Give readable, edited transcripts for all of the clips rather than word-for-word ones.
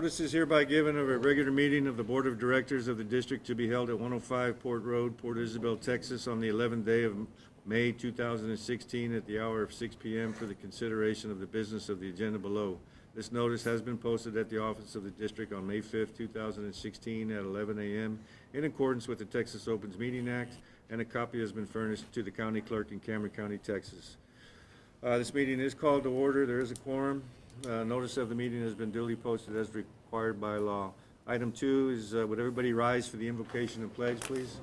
Notice is hereby given of a regular meeting of the Board of Directors of the District to be held at 105 Port Road, Port Isabel, Texas, on the 11th day of May 2016 at the hour of 6 p.m. for the consideration of the business of the agenda below. This notice has been posted at the office of the district on May 5th, 2016 at 11 a.m. in accordance with the Texas Opens Meeting Act, and a copy has been furnished to the county clerk in Cameron County, Texas. This meeting is called to order. There is a quorum. Notice of the meeting has been duly posted as required by law. Item 2 is, would everybody rise for the invocation and pledge, please?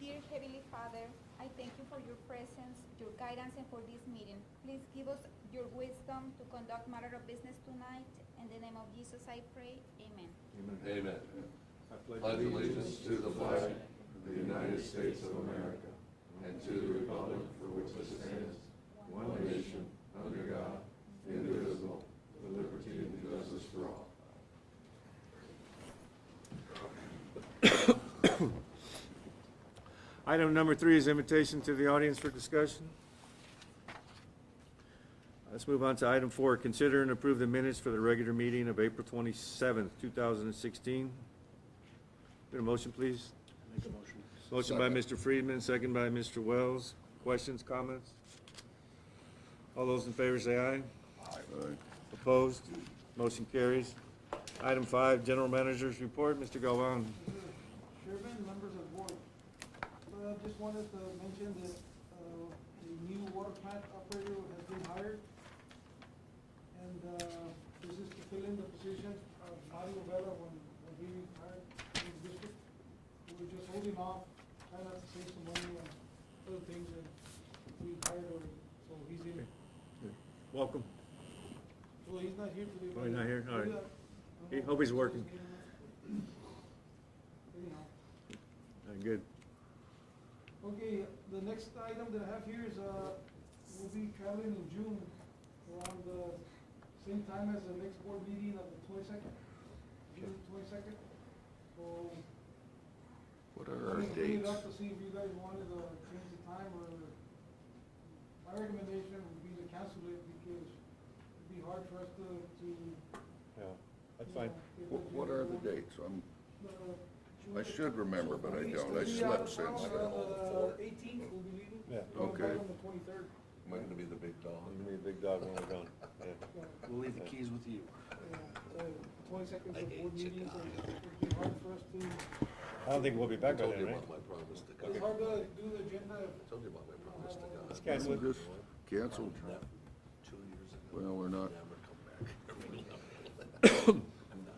Dear Heavenly Father, I thank you for your presence, your guidance, and for this meeting. Please give us your wisdom to conduct matter of business tonight. In the name of Jesus I pray, amen. Amen. I pledge allegiance to the flag of the United States of America and to the republic for which it stands, one nation, under God, indivisible, with liberty and justice for all. Item number 3 is invitation to the audience for discussion. Let's move on to item 4. Consider and approve the minutes for the regular meeting of April 27th, 2016. Get a motion, please. Make a motion. Motion by Mr. Friedman, second by Mr. Wells. Questions, comments? All those in favor say aye. Aye. Opposed? Motion carries. Item 5, General Manager's Report. Mr. Galvan. Chairman, members of the board, I just wanted to mention that the new water plant operator has been hired. And this is to fill in the position of Mario Vera when he retired in the district. We were just holding off, trying not to save some money on other things, and we hired already, so he's in. Welcome. Well, he's not here today. Oh, he's not here? All right. Hope he's working. Anyhow. Good. Okay, the next item that I have here is, we'll be traveling in June around the same time as the next board meeting of the 22nd, June 22nd. So. What are our I put it dates? up to see if you guys wanted to change the time, or my recommendation would be to cancel it because it'd be hard for us to. Yeah, that's fine. What are the dates? I should remember, but I don't. I We'll be slept out of since town then. on the 18th, we'll be leaving. Yeah. Going back Okay. on the 23rd. Am I gonna be the big dog? You need a big dog when we're gone. Yeah. We'll leave the keys with you. So 22nd is the board meeting, so it'd be hard for us to, I don't think we'll be back by I told then, you right? about my promise to God. it's hard to do the agenda. I told you about my promise to God. Let's cancel it. Just canceled. 2 years ago. Well, we're not. Never come back.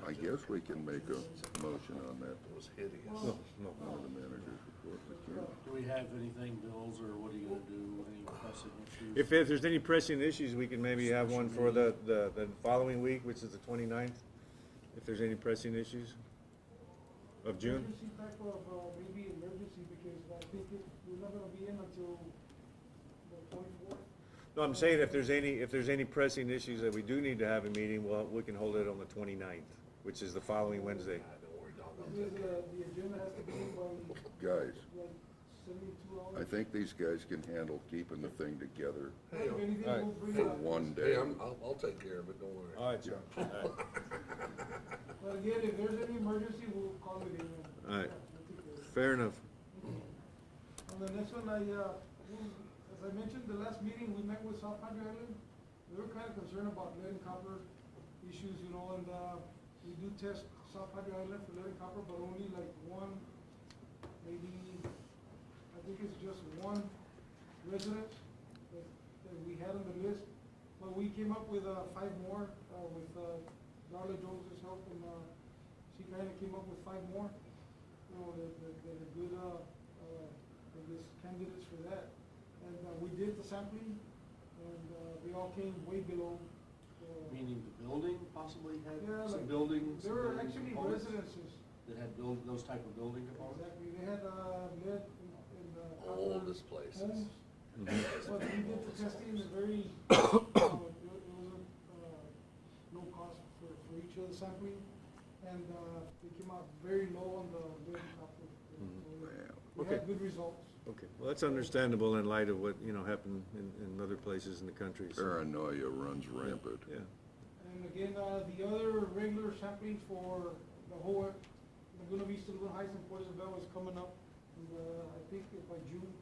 I guess we can make a motion on that. It was hideous. No, no. On the manager's report, we can. Do we have anything, bills, or what are you gonna do, any pressing issues? If there's any pressing issues, we can maybe have one for the following week, which is the 29th, if there's any pressing issues of June. Emergency type of, maybe emergency, because I think we're not gonna be in until the 24th. No, I'm saying if there's any pressing issues that we do need to have a meeting, well, we can hold it on the 29th, which is the following Wednesday. Because the agenda has to be in by Guys, like 72 hours. I think these guys can handle keeping the thing together If anything, All right. we'll bring for it up. one Hey, day. I'll take care of it, don't worry. All right, sir. All right. But again, if there's any emergency, we'll call it in. All right. We'll take care of it. Fair enough. On the next one, as I mentioned, the last meeting, we met with South Padre Island. They were kind of concerned about lead and copper issues, you know, and, we do test South Padre Island for lead and copper, but only like one, maybe, I think it's just one resident that we had on the list. But we came up with, 5 more, with, Darla Jones's help, and, she kind of came up with 5 more, you know, that are good, I guess, candidates for that. And we did the sampling, and they all came way below. Meaning the building possibly had Yeah, some like, buildings? There were building actually components residences. That had those type of building components? Exactly, they had lead in Oldest places. homes. Mm-hmm. But we did the testing in a very, it wasn't no cost for each of the sampling, and they came out very low on the lead and copper. We Okay. had good results. Okay, well, that's understandable in light of what, happened in other places in the country. So, Paranoia runs rampant. yeah. And again, the other regular sampling for the whole Laguna Vista, Laguna Heights, and Port Isabel is coming up. And I think by June,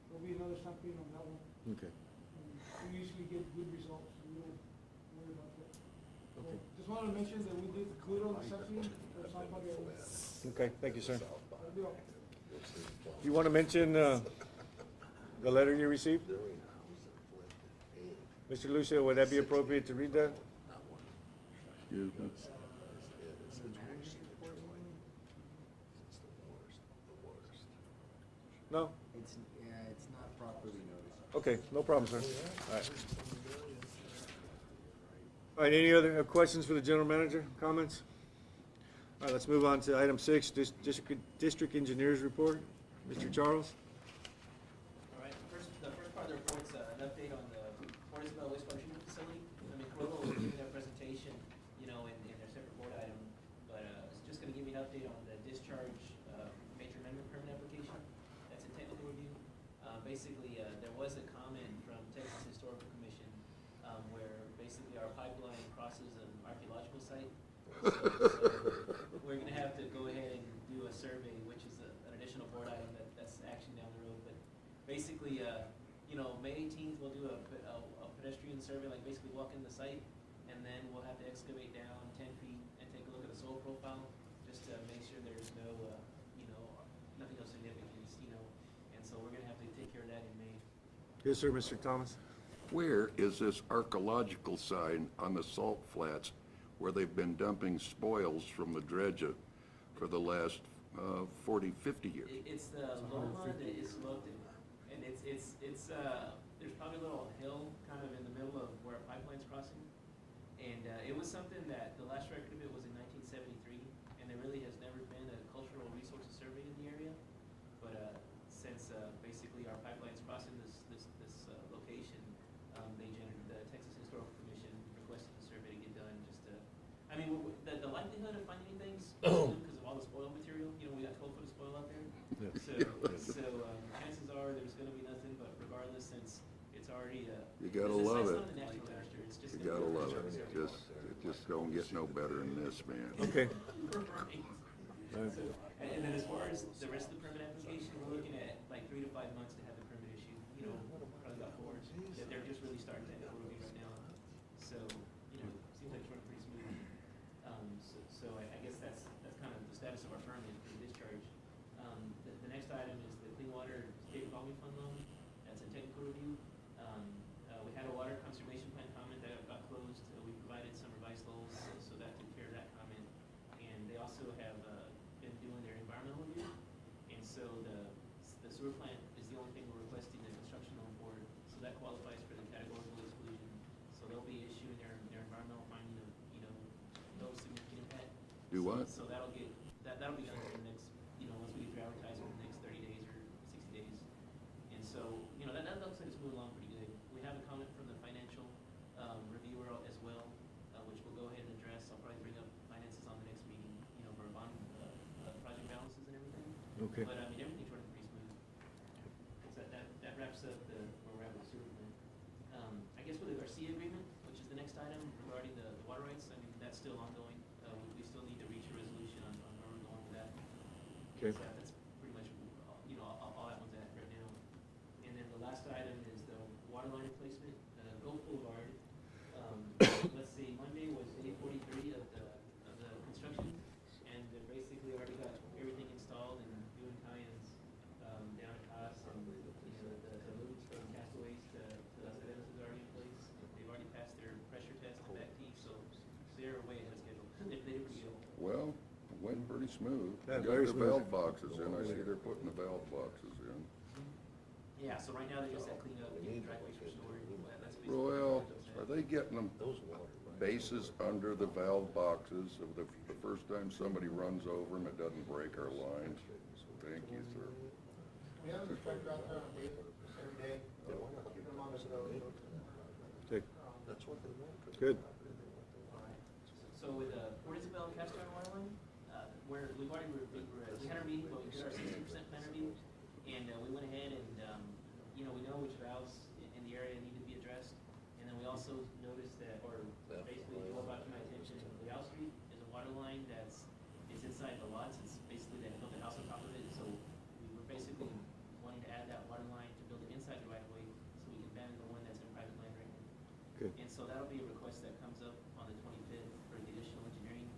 there'll be another sampling on that one. Okay. And we usually get good results, so we don't worry about that. So Okay. just wanted to mention that we did good on the sampling for South Padre Island. Okay, thank you, sir. That'll be all. You want to mention the letter you received? Mr. Lucio, would that be appropriate to read that? Excuse me. No? It's not properly noticed. Okay, no problem, sir. All right. All right, any other questions for the general manager, comments? All right, let's move on to item 6, district engineers report. Mr. Charles? All right, the first part of the report's an update on the Port Isabel wastewater treatment facility. I mean, Corolla will give their presentation, you know, in their separate board item, but it's just gonna give you an update on the discharge major amendment permit application. That's a technical review. Basically, there was a comment from Texas Historical Commission where basically our pipeline crosses an archaeological site. So we're gonna have to go ahead and do a survey, which is an additional board item that's action down the road. But basically, you know, May 18th, we'll do a pedestrian survey, like basically walk in the site, and then we'll have to excavate down 10 feet and take a look at the soil profile, just to make sure there's no, you know, nothing of significance, you know. And so we're gonna have to take care of that in May. Yes, sir, Mr. Thomas. Where is this archaeological sign on the salt flats where they've been dumping spoils from the dredge for the last 40, 50 years? It's the loma that is sloped, and it's there's probably a little hill kind of in the middle of where a pipeline's crossing. And it was something that the last record of it was in 1973, and there really has never been a cultural resources survey in the area. But since basically our pipeline's crossing this location, the Texas Historical Commission requested the survey to get done just to, I mean, the likelihood of finding things because of all the spoil material, you know, we got 12 foot of spoil out there. So chances are there's gonna be nothing, but regardless, since it's already You gotta it's love not it. in the national register, it's just You gonna gotta be love a it. survey. It just don't get no better than this, man. Okay. Right. So, and then as far as the rest of the permit application, we're looking at like 3 to 5 months to have the permit issued, you know, probably about 4. They're just really starting technical review right now. So, you know, seems like it's running pretty smooth. So I guess that's kind of the status of our permit for the discharge. The next item is the Clean Water State Revolving Fund loan. That's a technical review. We had a water conservation plan comment that got closed. We provided some revised goals, so that took care of that comment. And they also have been doing their environmental review. And so the sewer plant is the only thing we're requesting the construction loan for. So that qualifies for the categorical exclusion. So they'll be issuing their environmental finding of, you know, no significant impact. Do what? So that'll get, that'll be done in the next, you know, once we get your advertising in the next 30 days or 60 days. And so, you know, that looks like it's moving along pretty good. We have a comment from the financial reviewer as well, which we'll go ahead and address. I'll probably bring up finances on the next meeting, you know, for our bond project balances and everything. Okay. But I mean, everything's running pretty smooth. So that wraps up where we're at with the sewer plant. I guess with the Garcia agreement, which is the next item regarding the water rights, I mean, that's still ongoing. We still need to reach a resolution on where we're going with that. Okay. So that's pretty much, you know, all that one's at right now. And then the last item is the water line replacement, Gulf Boulevard. Let's see, Monday was day 43 of the construction, and they basically already got everything installed and doing tie-ins down at Haas, and you know, the loops from Castaways to Las Vegas is already in place. They've already passed their pressure test and back teeth, so they're way ahead of schedule. They did pretty good. Well, it went pretty smooth. Yeah, Got very the smooth. valve boxes in. I see they're putting the valve boxes in. Yeah, so right now they're just at cleanup, getting driveways restored. That's basically Royal, what are they're they getting them bases under the valve boxes of the first time somebody runs over them, it doesn't break our lines? Thank you, sir. We have a inspector out there every day, keep them on the road. Okay. Good. So with Port Isabel and Cast Iron Water Line, we had our meeting, but we did our 60% plan review, and we went ahead and you know, we know which valves in the area need to be addressed, and then we also noticed that, or basically know about line it's inside the lots, it's basically they built a house on top of it, so we were basically wanting to add that water line to build it inside the right of way, so we can abandon the one that's in private land right now. Okay. And so that'll be a request that comes up on the 25th for the additional engineering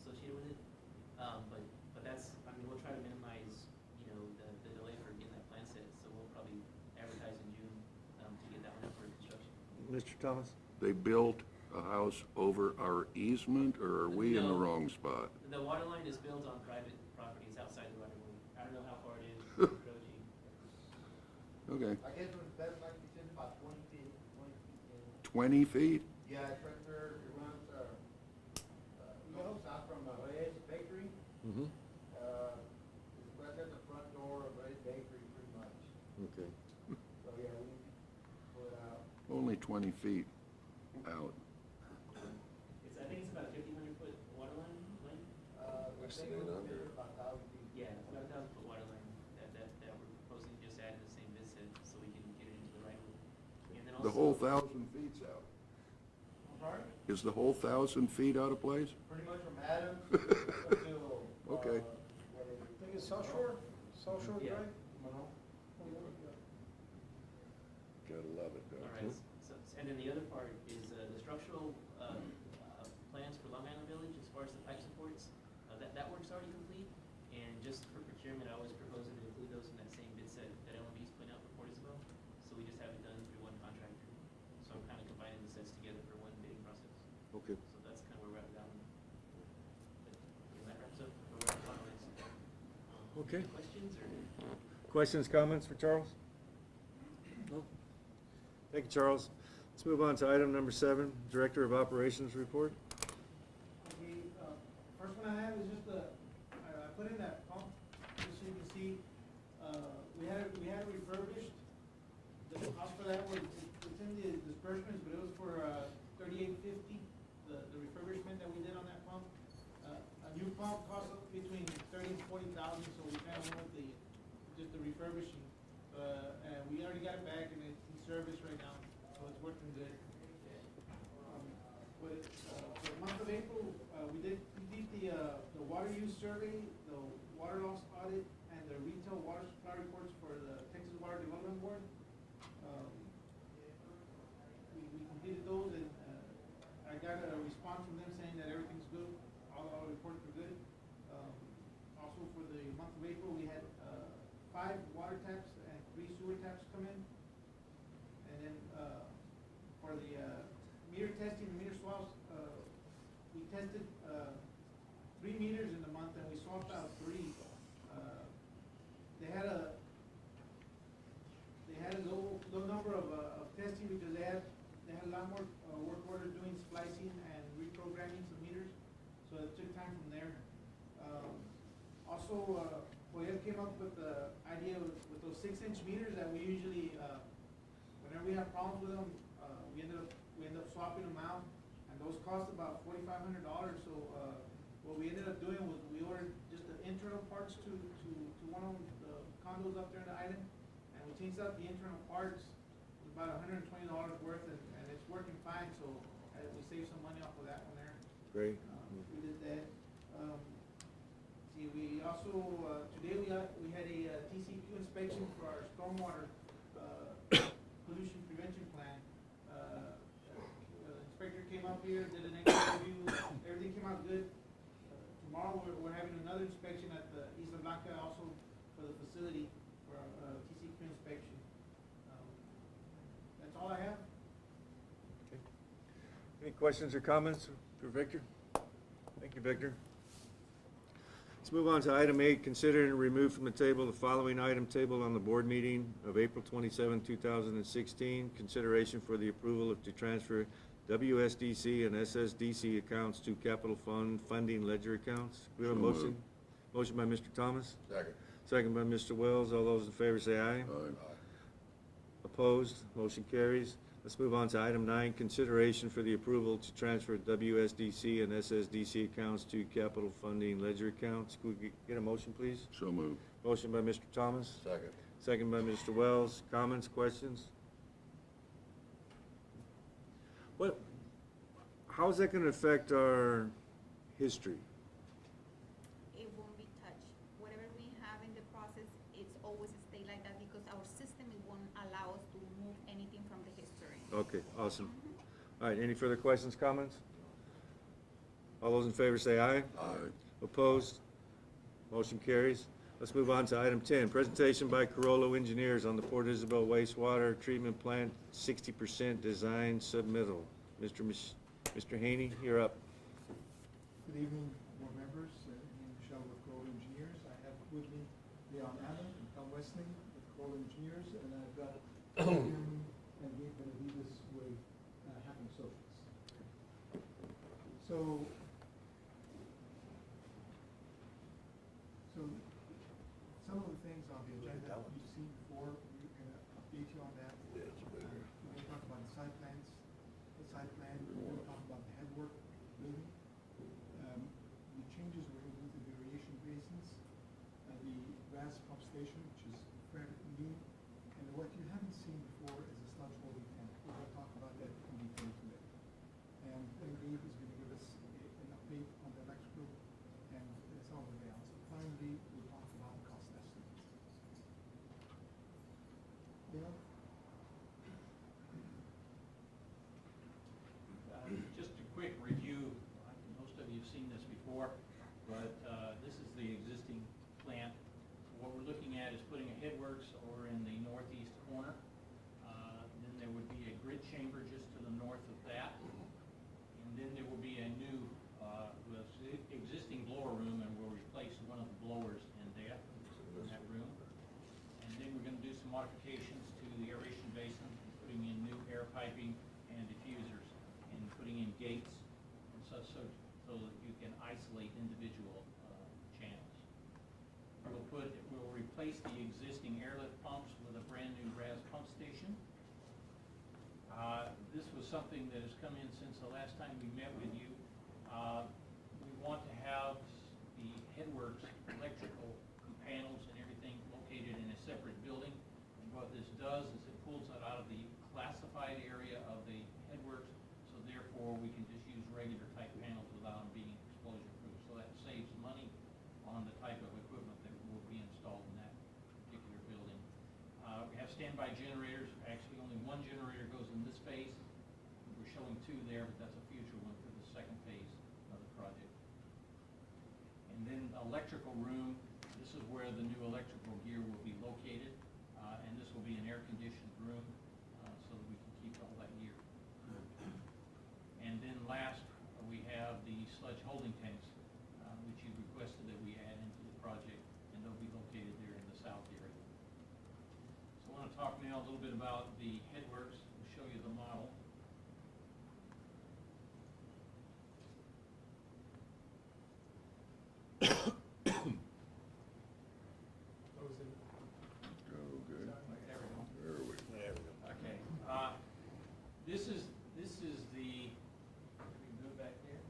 associated with it. But that's, I mean, we'll try to minimize, you know, the delay for getting that plan set, so we'll probably advertise in June, to get that one up for construction. Mr. Thomas? They built a house over our easement, or are we in the No. wrong spot? The water line is built on private properties outside the right of way. I don't know how far it is from the road, Gene. Okay, I guess it was better, like you said, about 20 feet, 20 feet? Yeah, it's right there, it runs, south from Reyes Bakery. Mm-hmm. It's right at the front door of Reyes Bakery, pretty much. Okay. So, yeah, we need to pull it out. Only 20 feet out. I think it's about a 1,500-foot water line. The seen second it one under. is about 1,000 feet. Yeah, it's about a 1,000-foot water line that we're proposing to just add to the same bid set so we can get it into the right of way. And then The also, whole 1,000 feet's out. I'm sorry? Is the whole 1,000 feet out of place? Pretty much from Adams until, Okay. what is it? I think it's South Shore, South Shore Yeah. Drive. Monroe? Gotta love it, all don't right, you? and then the other part is the structural plans for Long Island Village as far as the pipe supports. That work's already complete, and just for procurement, I was proposing to include those in that same bid set that LMV's putting out for Port Isabel. So we just have it done through one contractor. So I'm kind of combining the sets together for one bidding process. Okay. So that's kind of where we're at with that one. But that wraps up where we're at on this. Okay. Questions or? Questions, comments for Charles? No? Thank you, Charles. Let's move on to item number 7, Director of Operations report. Okay, first one I have is just I put in that pump, just so you can see, we had it refurbished. The cost for that was, it's in the disbursements, but it was for $38.50, the refurbishment that we did on that pump. A new pump costs between $30,000 and $40,000, so we kind of went with just the refurbishing. And we already got it back and it's in service right now, so it's working good. For the month of April, we did complete the water use survey, the water loss audit, and the retail water supply reports for the Texas Water Development Board. We completed those, and I got a response from them saying that everything's good, all reports were good. Also for the month of April, we had 5 water taps and 3 sewer taps come in. And then for the meter testing, the meter swaps, we tested 3 meters in the month, and we swapped out 3. They had a low number of testing because they had a lot more work orders doing splicing and reprogramming some meters, so it took time from there. Also, Joel came up with the idea with those 6-inch meters that we usually, whenever we have problems with them, we end up swapping them out, and those cost about $4,500. So what we ended up doing was we ordered just the internal parts to one of the condos up there in the island, and we changed out the internal parts. It was about $120 worth, and it's working fine. So we saved some money off of that one there. Great. We did that. See, we also today we had a TCQ inspection for our stormwater pollution prevention plan. The inspector came up here, did an X-ray review, everything came out good. Tomorrow we're having another inspection at the Isla Blanca, also for the facility for TCQ inspection. That's all I have. Okay. Any questions or comments for Victor? Thank you, Victor. Let's move on to item 8, consider and remove from the table the following item tabled on the board meeting of April 27, 2016. Consideration for the approval to transfer WSDC and SSDC accounts to capital fund funding ledger accounts. We have a So motion. moved. Motion by Mr. Thomas, Second. second by Mr. Wells. All those in favor say aye. Aye. Opposed? Motion carries. Let's move on to item 9, consideration for the approval to transfer WSDC and SSDC accounts to capital funding ledger accounts. Could we get a motion, please? So moved. Motion by Mr. Thomas, Second. second by Mr. Wells. Comments, questions? How is that gonna affect our history. It won't be touched. Whatever we have in the process, it's always stay like that because our system, it won't allow us to move anything from the history. Okay, awesome. All right, any further questions, comments? All those in favor say aye. Aye. Opposed? Motion carries. Let's move on to item 10, presentation by Carollo Engineers on the Port Isabel wastewater treatment plant 60% design submittal. Mr. Haney, you're up. Good evening, board members. My name is Michelle with Kroll Engineers. I have with me Leon Allen and Tom Westling with Kroll Engineers, and I've got Jim and Gabe Benavides with Happen Associates. So some of the things on the agenda you've seen before, we're gonna update you on that. Yeah, it's bigger. We're gonna talk about the site plans, the site plan, we're gonna talk about the headwork building. The changes we're gonna do to the aeration basins, the gas pump station, which is fairly new, and what you haven't seen before is a sludge holding tank. We're gonna talk about that in detail today. And then Gabe is gonna give us an update on the electrical and some of the layouts. And finally, we'll talk about cost estimates. Leon? Just a quick review, most of you have seen this before, but this is the existing plant. What we're looking at is putting a headworks over in the northeast corner. Then there would be a grid chamber just to the north of that. And then there will be a new, existing blower room, and we'll replace one of the blowers in there, in that room. And then we're gonna do some modifications to the aeration basin, putting in new air piping and diffusers, and putting in gates and such, so that you can isolate individual channels. We'll replace the existing airlift pumps with a brand new RAS pump station. This was something that has come in since the last time we met with you. We want to have the headworks, electrical panels and everything located in a separate building. And what this does is it pulls it out of the classified area of the headworks, so therefore we can just use regular type panels without them being explosion proof. So that saves money on the type of equipment that will be installed in that particular building. We have standby generators. Actually, only one generator goes in this phase. We're showing two there, but that's a future one for the second phase of the project. And then electrical room, this is where the new electrical gear will be located. And this will be an air-conditioned room, so that we can keep all that gear. And then last, we have the sludge holding tanks, which you requested that we add into the project, and they'll be located there in the south area. So I want to talk now a little bit about the headworks. I'll show you the model. Okay. There we go. There we go. Okay, this is the, can we move back there?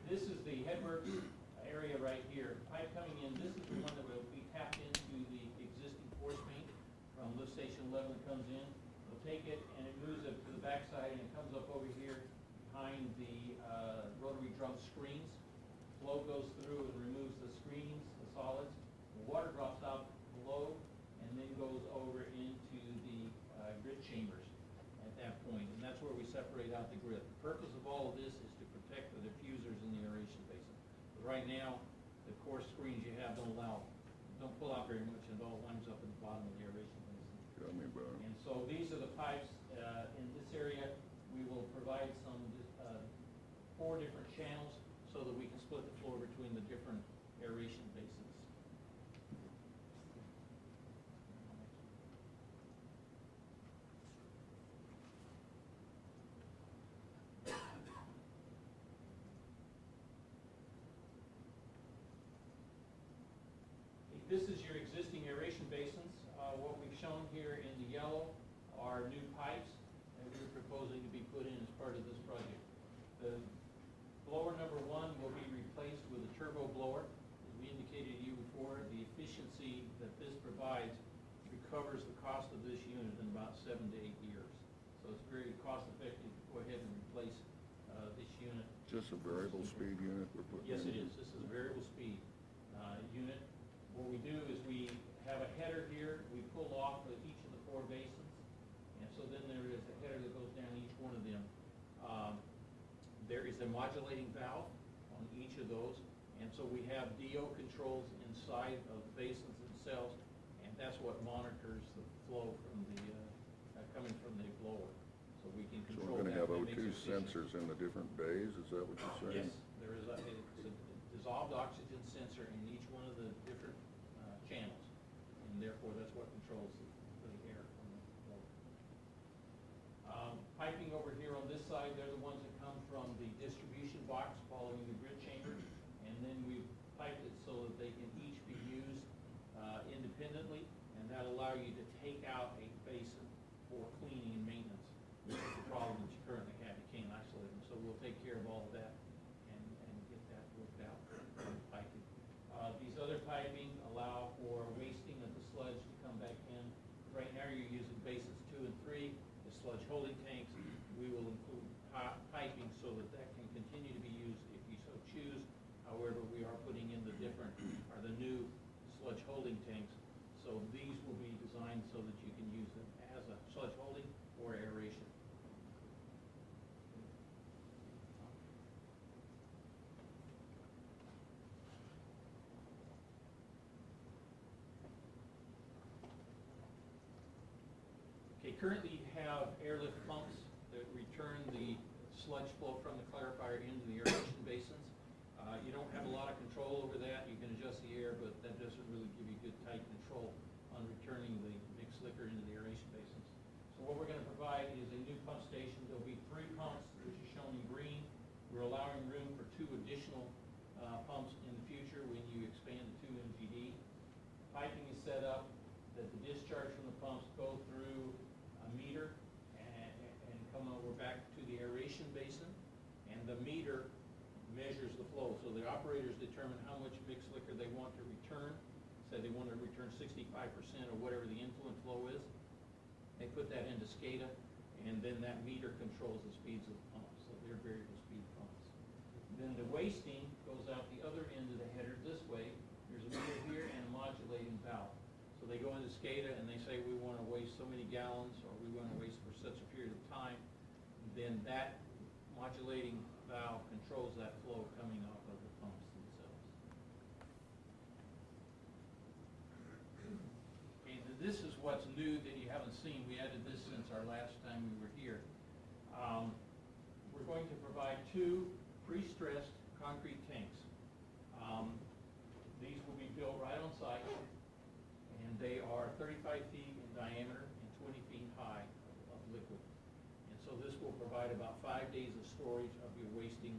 This is the headworks area right here. Pipe coming in, this is the one that will be tapped into the existing force main from lift station 11 that comes in. We'll take it and it moves up to the backside and it comes up over here behind the rotary drum screens. Flow goes through and removes the screens, the solids. The water drops out below and then goes over into the grid chambers at that point, and that's where we separate out the grid. The purpose of all of this is to protect the diffusers in the aeration basin. But right now, the coarse screens you have don't pull out very much, and it all winds up at the bottom of the aeration basin. Tell me about it. And so these are the pipes. In this area, we will provide some 4 different channels so that we can split the floor between the different aeration basins. This is your existing aeration basins. What we've shown here in the yellow are new pipes that we're proposing to be put in as part of this project. The blower number 1 will be replaced with a turbo blower. As we indicated to you before, the efficiency that this provides recovers the cost of this unit in about 7 to 8 years. So it's very cost effective to go ahead and replace this unit this a variable speed unit we're putting in? Yes, it is. This is a variable speed unit. What we do is we have a header here. We pull off of each of the 4 basins. And so then there is a header that goes down each one of them. There is a modulating valve on each of those. And so we have DO controls inside of the basins themselves. And that's what monitors the flow from the, coming from the blower. So we can So control we're gonna that. have That makes O2 it efficient. sensors in the different bays, is that what you're saying? Yes, there is it's a dissolved oxygen sensor in each one of the different channels, and therefore that's what controls the air from the blower. Piping over here on this side, they're the ones that come from the distribution box following the grid chamber, and then we've piped it so that they can each be used independently, and that allow you to take out a basin for cleaning and maintenance, which is the problem that you currently have. You can't isolate them, so we'll take care of all of that and get that worked out on the piping. These other piping allow for wasting of the sludge to come back in. Right now you're using basins 2 and 3, the sludge holding tanks. We will include piping so that that can continue to be used if you so choose. However, we are putting in the new sludge holding tanks. So these will be designed so that you can use them as a sludge holding or aeration. Okay, currently you have airlift pumps that return the sludge flow from the clarifier into the aeration basins. You don't have a lot of control over that. You can adjust the air, but that doesn't really give you good tight control on returning the mixed liquor into the aeration basins. So what we're going to provide is a new pump station. There'll be 3 pumps, which is shown in green. We're allowing room for 2 additional pumps in the future when you expand to 2 MGD. Piping is set up that the discharge from the pumps go through a meter and come over back to the aeration basin, and the meter measures the flow. So the operators determine how much mixed liquor they want to return. Say they want to return 65% or whatever the influent flow is. They put that into SCADA, and then that meter controls the speeds of the pumps. So they're variable speed pumps. Then the wasting goes out the other end of the header this way. There's a meter here and a modulating valve. So they go into SCADA and they say we want to waste so many gallons, or we want to waste for such a period of time. Then that modulating valve controls that flow coming off of the pumps themselves. Okay, this is what's new that you haven't seen. We added this since our last time we were here. We're going to provide 2 pre-stressed concrete tanks. These will be built right on site, and they are 35 feet in diameter and 20 feet high of liquid. And so this will provide about 5 days of storage of your wasting,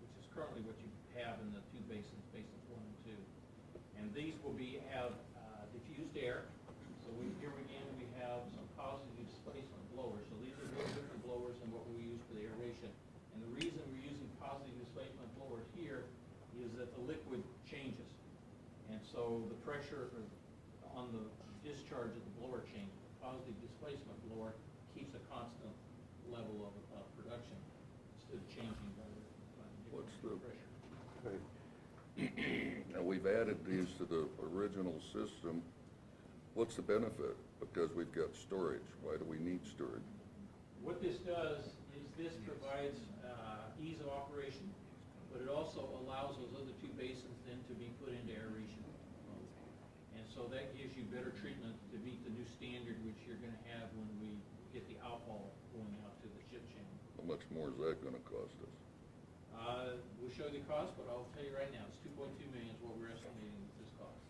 which is currently what you have in the 2 basins, basins 1 and 2. And these will have diffused air. So here again we have some positive displacement blowers. So these are very different blowers than what we use for the aeration. And the reason we're using positive displacement blowers here is that the liquid changes. And so the pressure on the discharge of the blower changes. The positive displacement blower keeps a constant level of production instead of changing by What's different the- pressure. Okay. Now, we've added these to the original system. What's the benefit? Because we've got storage. Why do we need storage? What this does is this provides ease of operation, but it also allows those other 2 basins then to be put into aeration. And so that gives you better treatment to meet the new standard which you're going to have when we get the outfall going out to the ship channel. How much more is that gonna cost us? We'll show you the cost, but I'll tell you right now, it's 2.2 million is what we're estimating this cost.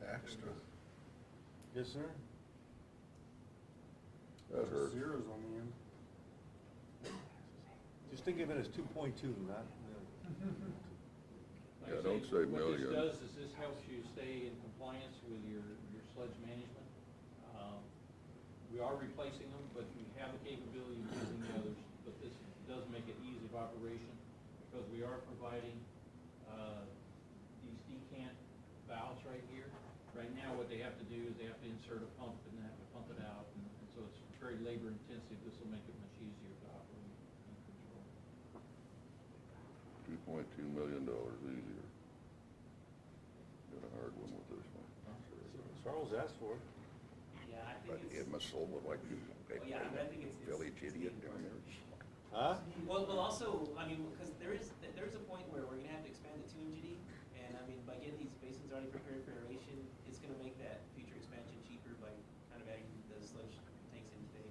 Extra. Yes, sir. That hurts. Zeros on the end. Just think of it as 2.2, not Like Yeah, I don't say, say What million. this does is this helps you stay in compliance with your sludge management. We are replacing them, but we have the capability of using the others. But this does make it easy of operation because we are providing these decant valves right here. Right now, what they have to do is they have to insert a pump and they have to pump it out. And so it's very labor intensive. This will make it much easier to operate and control. $3.2 million easier. Got a hard one with this one. Charles asked for it. Yeah, I But think it it's, must sold it like you, yeah, but I think it's. village idiot down there. Huh? Well, also, I mean, because there is a point where we're gonna have to expand it to MGD, and I mean, by getting these basins already prepared for aeration, it's gonna make that future expansion cheaper by kind of adding the sludge tanks in today.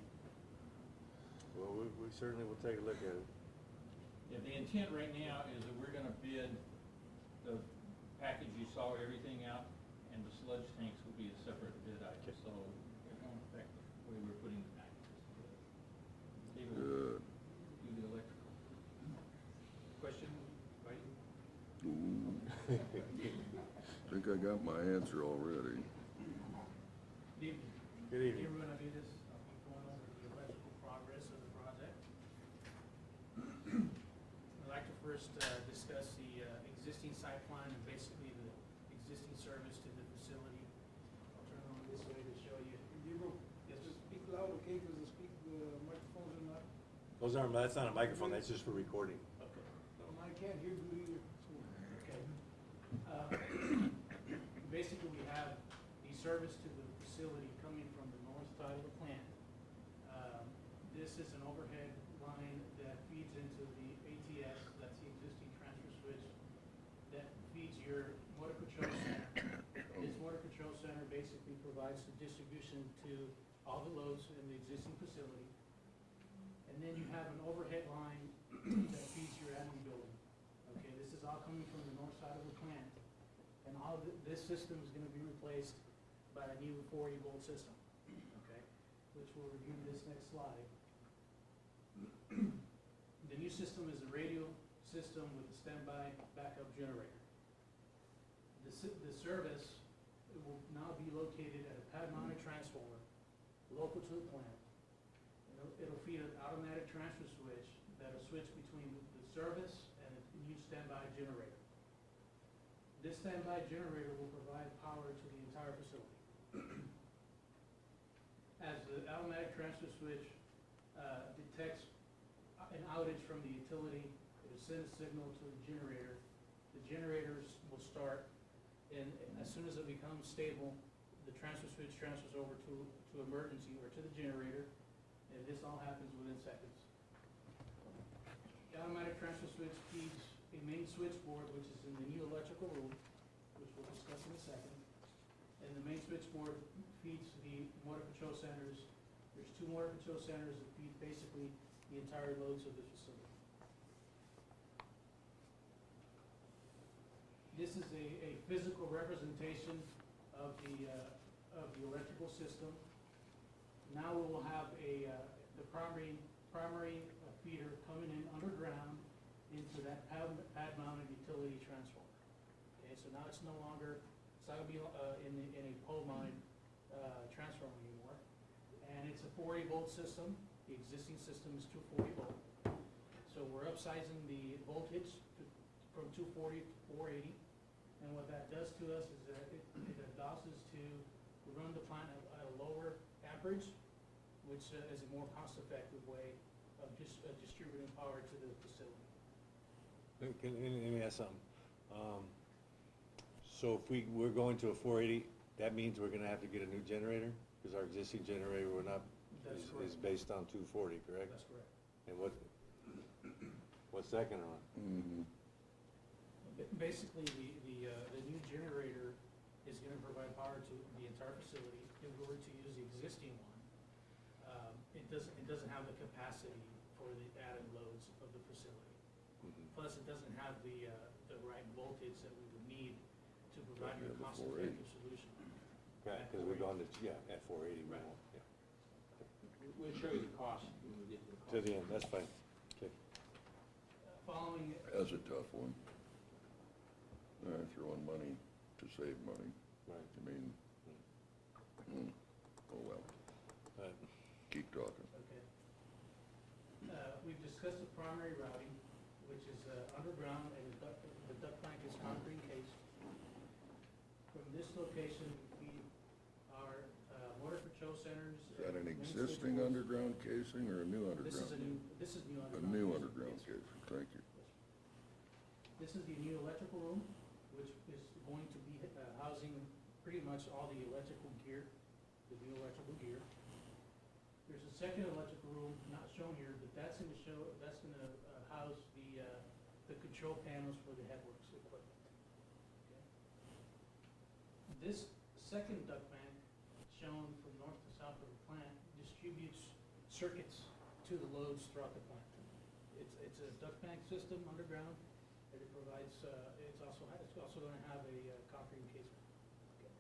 Well, we certainly will take a look at it. Yeah, the intent right now is that we're gonna bid the package you saw, everything out, and the sludge tanks will be a separate bid item, so it won't affect the way we're putting the packages together. They will Good. do the electrical. Question, right? Ooh. Think I got my answer already. Good evening. Good evening. Here we're gonna do this, I'll be going over the electrical progress of the project. I'd like to first discuss the existing site plan and basically the existing service to the facility. I'll turn on this way to show you. Diego, Yes, just speak loud, okay, because the microphones are not, That's not a microphone, that's just for recording. okay. I can't hear good either. Okay. Basically, we have the service to the facility coming from the north side of the plant. This is an overhead line that feeds into the ATS, that's the existing transfer switch, that feeds your motor control center. This motor control center basically provides the distribution to all the loads in the existing facility. And then you have an overhead line that feeds your admin building. Okay, this is all coming from the north side of the plant. And all of this system is gonna be replaced by a new 40-volt system, okay? Which we'll review in this next slide. The new system is a radio system with a standby backup generator. The service will now be located at a pad-mounted transformer local to the plant. It'll feed an automatic transfer switch that'll switch between the service and a new standby generator. This standby generator will provide power to the entire facility. As the automatic transfer switch detects an outage from the utility, it will send a signal to the generator. The generators will start, and as soon as it becomes stable, the transfer switch transfers over to emergency or to the generator, and this all happens within seconds. The automatic transfer switch feeds a main switchboard, which is in the new electrical room, which we'll discuss in a second. And the main switchboard feeds the motor control centers. There's 2 motor control centers that feed basically the entire loads of the facility. This is a physical representation of the electrical system. Now we will have the primary feeder coming in underground into that pad-mounted utility transformer. Okay, so now it's no longer, it's not gonna be in a pole-mounted transformer anymore. And it's a 40-volt system. The existing system is 240 volt. So we're upsizing the voltage from 240 to 480. And what that does to us is that it allows us to run the plant at a lower amperage, which is a more cost-effective way of distributing power to the facility. Let me ask something. So if we're going to a 480, that means we're gonna have to get a new generator? Because our existing generator will not, That's is correct. based on 240, correct? That's correct. And what's that gonna run? Mm-hmm. Basically, the new generator is gonna provide power to the entire facility. If we were to use the existing one, it doesn't have the capacity for the added loads of the facility. Plus, it doesn't have the right voltage that we would need to provide you a Yeah, the cost-effective solution. Right, because we're going to, at 480, we Right. won't, yeah. We'll show you the cost when we get to the cost. To the end, that's fine. Okay. Following, That's a tough one. Throwing money to save money. Right. I mean, oh well, Right. keep talking. okay. We've discussed the primary routing, which is underground, and the duct bank is concrete encased. From this location, we feed our motor control centers. Is that an main existing switchboards. underground casing or a new This is underground? this is new A underground. new casing, underground yes. casing, thank you. This is the new electrical room, which is going to be housing pretty much all the electrical gear, the new electrical gear. There's a second electrical room, not shown here, but that's gonna house the control panels for the headworks equipment. Okay. This second duct bank, shown from north to south of the plant, distributes circuits to the loads throughout the plant. It's a duct bank system underground, and it provides, it's also gonna have a concrete encasement. Okay.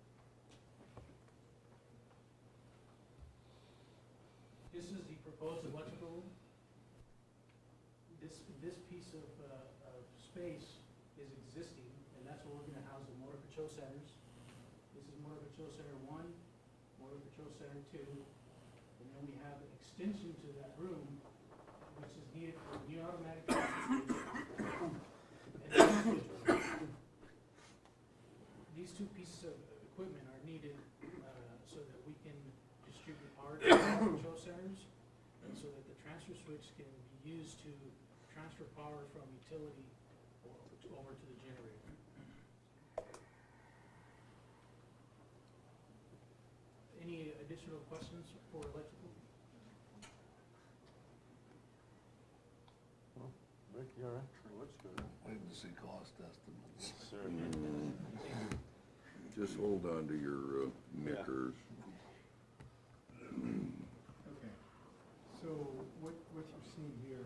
This is the proposed electrical room. This piece of space is existing, and that's where we're gonna house the motor control centers. This is motor control center 1, motor control center 2, and then we have an extension to that room, which is needed for new automatic transfer switch. And these two pieces of equipment are needed so that we can distribute power to the control centers, and so that the transfer switch can be used to transfer power from utility over to the generator. Any additional questions for electrical? Rick, you all right? Looks good. Waiting to see cost estimates. Sir. Just hold on to your knickers. Okay, so what you're seeing here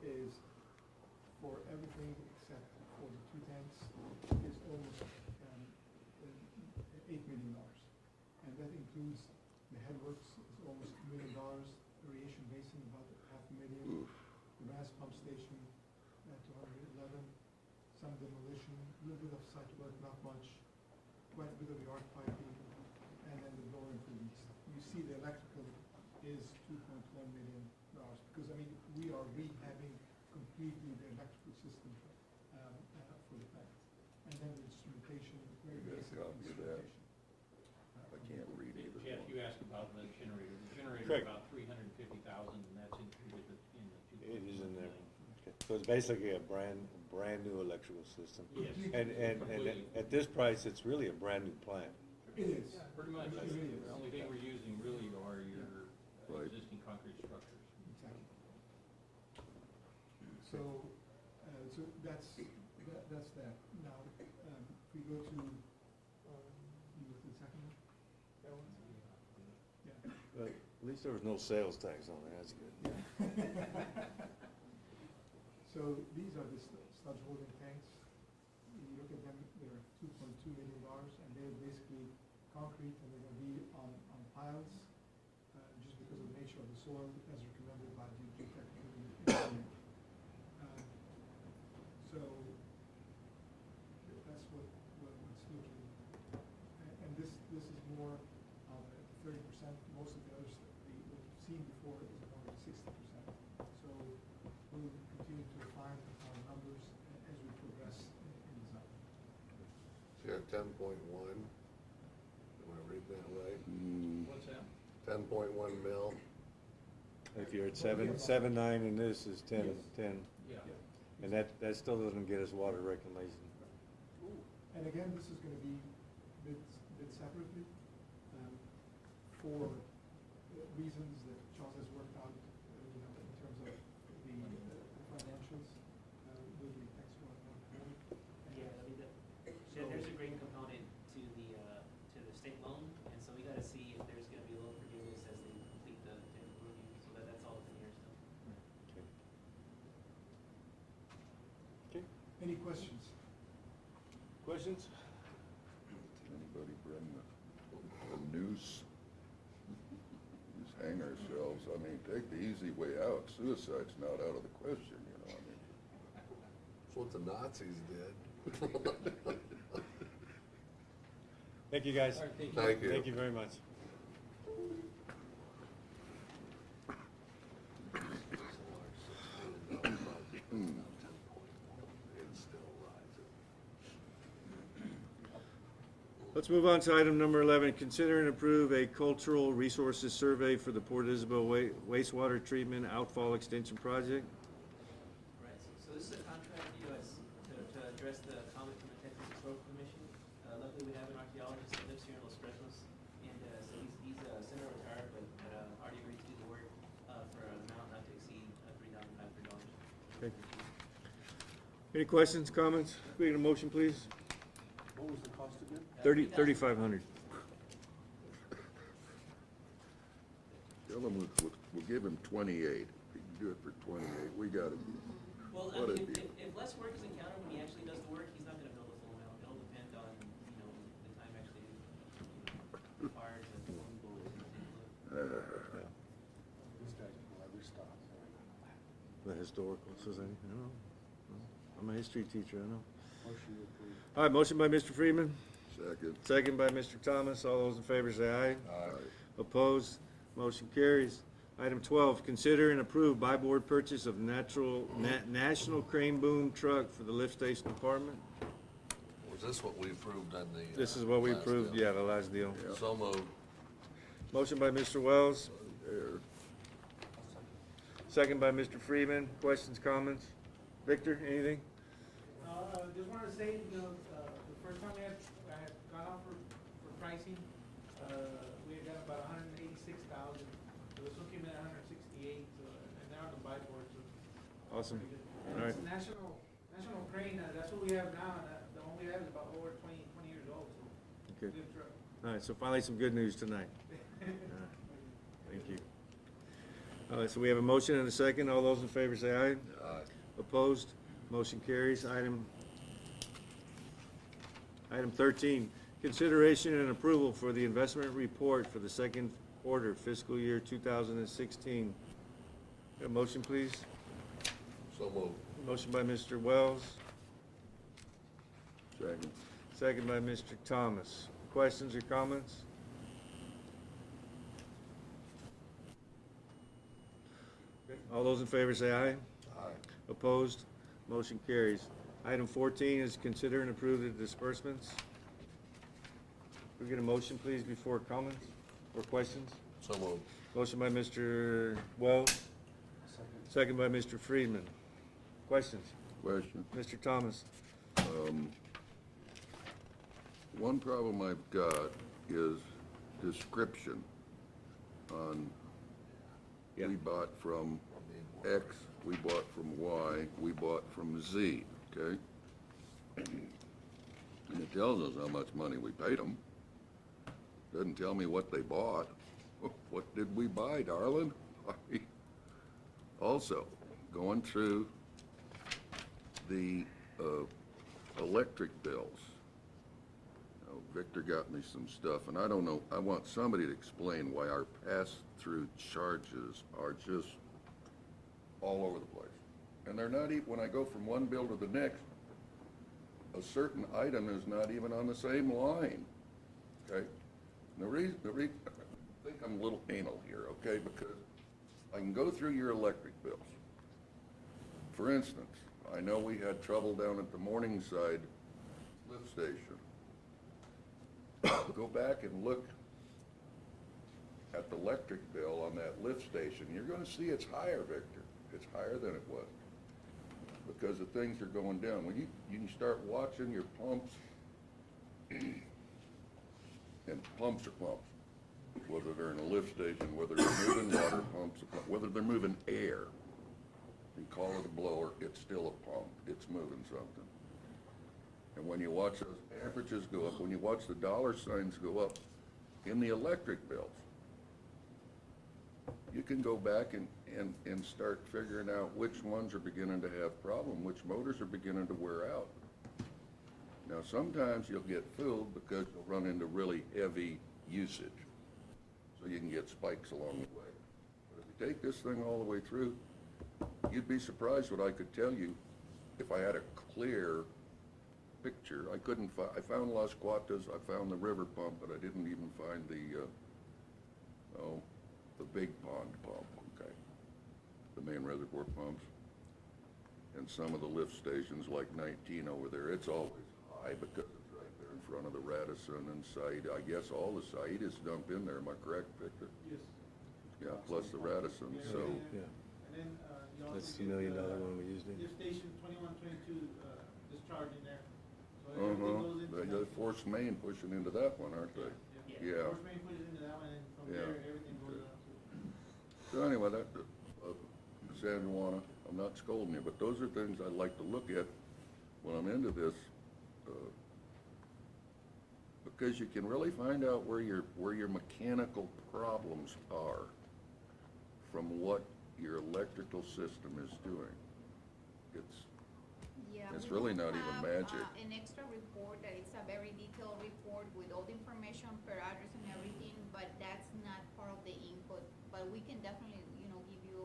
is for everything except for the 2 tanks is almost $8 million. And that includes the headworks is almost $1 million, aeration basin about $500,000, the RAS pump station at 211, some demolition, a little bit of site work, not much, quite a bit of yard piping, and then the blower improvements. You see the electrical is $2.1 million, because I mean, we are rehabbing completely the electrical system for the plant. And then the instrumentation, very You got a basic copy of that? instrumentation. I can't read either Jeff, one. you asked about the generator. The generator Correct. is about $350,000, and that's included in the $2.1 It is in there. million. Okay. So it's basically a brand new electrical system. Yes. And Completely. at this price, it's really a brand new plant. It is. Pretty much. It really is. The only thing we're using really are your Right. existing concrete structures. Exactly. So, so that's that. Now, if we go to, you go to the second one? That one? Yeah. But at least there was no sales tax on it, that's good. So these are the sludge holding tanks. You look at them, they're $2.2 million, and they're basically concrete, and they're gonna be on piles, just because of the nature of the soil, as recommended by the geotechnical engineer. So that's what's looking, and this is more of a 30%. Most of the others that what you've seen before is more than 60%. So we'll continue to refine our numbers as we progress in design. So you're at 10.1, am I reading that right? What's that? 10.1 mil, If you're at 7.9 and this is 10. Yeah. And that still doesn't get us water reclamation. And again, this is gonna be bid separately, for reasons that Charles has worked out, in terms of the financials, with the tax one. Yeah, I mean, there's a green component to the state loan, and so we gotta see if there's gonna be loan forgiveness as they complete the technical review, so that's all up in the air still. Okay. Any questions? Questions? Anybody bring a noose? Just hang ourselves. I mean, take the easy way out. Suicide's not out of the question, you know, I mean. that's what the Nazis did. Thank you, guys. All right, thank you. Thank you. Thank you very much. Let's move on to item number 11. Consider and approve a cultural resources survey for the Port Isabel wastewater treatment outfall extension project. Right, so this is a contract deal Any questions, comments? Can we get a motion, please? What was the cost again? 3,500. Tell him we'll give him 28. He can do it for 28. We got it. Well, What a I mean, deal. if less work is encountered when he actually does the work, he's not gonna bill the full amount. It'll depend on, the time actually, required to do These guys will never stop. The historical society, I don't know. I'm a history teacher, I know. Motion approved. All right, motion by Mr. Freeman, Second. second by Mr. Thomas. All those in favor say aye. Aye. Opposed? Motion carries. Item 12, consider and approve by board purchase of National Crane Boom truck for the lift station department. Was this what we approved on the? This is what we last approved, deal? yeah, the last deal. So moved. Motion by Mr. Wells, There. second by Mr. Freeman. Questions, comments? Victor, anything? Just wanted to say, the first time I had gone out for pricing, we had got about 186,000. So this one came in at 168, and they're on the buy board, so. Awesome. pretty good. All right. It's National Crane, that's what we have now, and the one we have is about over 20 years old, so. Okay. Good truck. All right, so finally some good news tonight. Thank you. All right, so we have a motion and a second. All those in favor say aye. Aye. Opposed? Motion carries. Item 13, consideration and approval for the investment report for the second quarter fiscal year 2016. A motion, please. So moved. Motion by Mr. Wells, Second. second by Mr. Thomas. Questions or comments? All those in favor say aye. Aye. Opposed? Motion carries. Item 14 is consider and approve the disbursements. Can we get a motion, please, before comments or questions? So moved. Motion by Mr. Wells, second by Mr. Friedman. Questions? Question. Mr. Thomas? One problem I've got is description on, Yeah. we bought from X, we bought from Y, we bought from Z, okay? And it tells us how much money we paid them. Doesn't tell me what they bought. What did we buy, darling? Also, going through the electric bills. Victor got me some stuff, and I don't know, I want somebody to explain why our pass-through charges are just all over the place. And they're not even, when I go from one bill to the next, a certain item is not even on the same line, okay? And the reason, I think I'm a little anal here, okay, because I can go through your electric bills. For instance, I know we had trouble down at the Morningside lift station. Go back and look at the electric bill on that lift station, you're gonna see it's higher, Victor. It's higher than it was, because the things are going down. When you can start watching your pumps, and pumps are pumps, whether they're in a lift station, whether they're moving water pumps, whether they're moving air. You call it a blower, it's still a pump, it's moving something. And when you watch those averages go up, when you watch the dollar signs go up in the electric bills, you can go back and start figuring out which ones are beginning to have problem, which motors are beginning to wear out. Now, sometimes you'll get fooled because you'll run into really heavy usage, so you can get spikes along the way. But if you take this thing all the way through, you'd be surprised what I could tell you if I had a clear picture. I couldn't find, I found Las Cuatas, I found the river pump, but I didn't even find the big pond pump, okay? The main reservoir pumps. And some of the lift stations like 19 over there, it's always high because it's right there in front of the Radisson and Said. I guess all the Saidas dump in there, am I correct, Victor? Yes. Yeah, plus the Radisson, so. Yeah. And then, you also That's the get, $1 million one we used in. Lift station 2122, discharge in there. So everything goes into They that. force main pushing into that one, aren't they? Yeah. First main pushes into that one, and from Yeah. there, everything goes out to. So anyway, San Juana, I'm not scolding you, but those are things I'd like to look at when I'm into this, because you can really find out where your mechanical problems are from what your electrical system is doing. Yeah, It's we really do not even have, magic. An extra report that it's a very detailed report with all the information per address and everything, but that's not part of the input. But we can definitely, give you.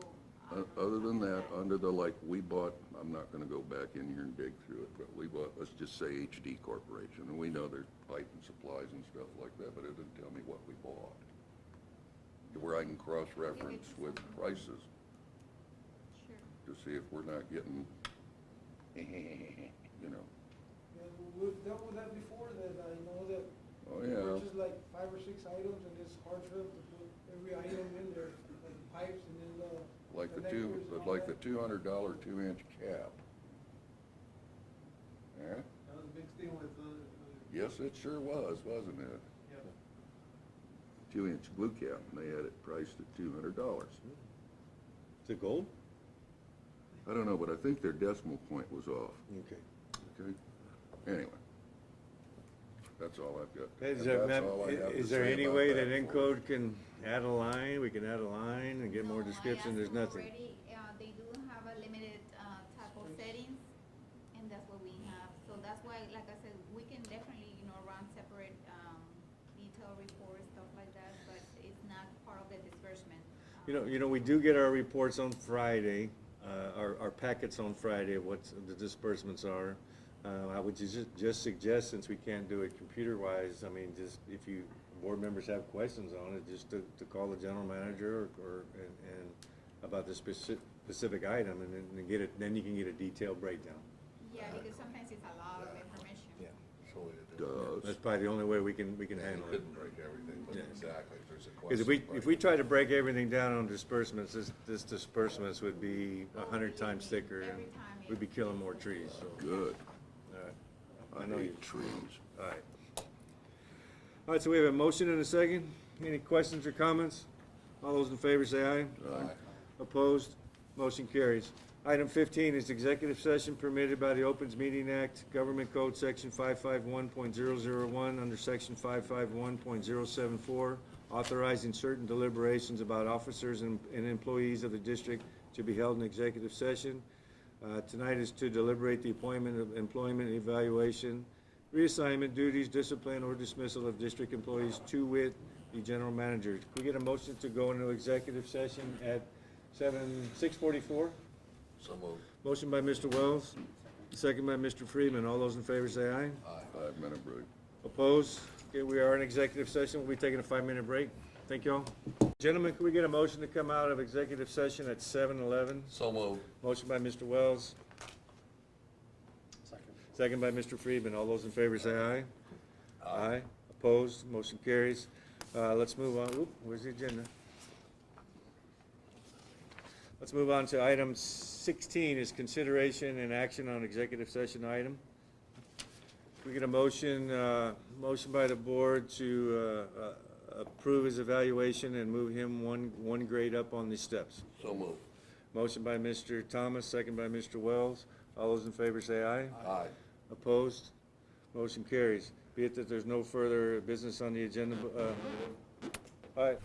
Other than some of that, under the, like, we bought, I'm not gonna go back in here and dig through it, but we bought, let's just say HD Corporation, and we know there's pipe and supplies and stuff like that, but it didn't tell me what we bought. Where I can cross-reference with prices Sure. to see if we're not getting, Yeah, we've dealt with that before, that I know that. Oh, we yeah. purchased like 5 or 6 items, and it's hard for them to put every item in there, like pipes and then the. like the connectors and all like the that. $200 2-inch cap. Yeah? That was a big deal with, Yes, it sure was, wasn't it? yeah. 2-inch glue cap, and they had it priced at $200. Is it gold? I don't know, but I think their decimal point was off, Okay. okay? Anyway, that's all I've got. Is And there, that's all I have to is there say any about way that for Encode can add a line? We can add a line and get more No, I description? asked There's them nothing. already. They do have a limited type of settings, and that's what we have. So that's why, like I said, we can definitely, run separate detailed reports, stuff like that, but it's not part of the disbursement. We do get our reports on Friday, our packets on Friday of what the disbursements are. I would just suggest, since we can't do it computer-wise, I mean, just if you, board members have questions on it, just to call the general manager and about the specific item, and then get it, then you can get a detailed breakdown. Yeah, because sometimes it's a lot of information. Yeah. Does. That's probably the only way we can handle it. Couldn't break everything, but Yeah. exactly, if there's a Because question. if we try to break everything down on disbursements, this disbursements would be 100 times thicker, and Every time, we'd be killing more trees, so. Good. All right. I know you. hate trees. All right. All right, so we have a motion and a second. Any questions or comments? All those in favor say aye. Aye. Opposed? Motion carries. Item 15 is executive session permitted by the Opens Meeting Act, Government Code Section 551.001, under Section 551.074, authorizing certain deliberations about officers and employees of the district to be held in executive session. Tonight is to deliberate the appointment of employment evaluation, reassignment, duties, discipline, or dismissal of district employees, to wit, the general manager. Can we get a motion to go into executive session at 6:44? So moved. Motion by Mr. Wells, second by Mr. Freeman. All those in favor say aye. Aye. 5-minute break. Opposed? Okay, we are in executive session. We'll be taking a 5-minute break. Thank you all. Gentlemen, can we get a motion to come out of executive session at 7:11? So moved. Motion by Mr. Wells, second by Mr. Freeman. All those in favor say aye. Aye. Opposed? Motion carries. Let's move on. Oop, where's the agenda? Let's move on to item 16, is consideration and action on executive session item. We get a motion by the board to approve his evaluation and move him one grade up on the steps. So moved. Motion by Mr. Thomas, second by Mr. Wells. All those in favor say aye. Aye. Opposed? Motion carries. Be it that there's no further business on the agenda. All right.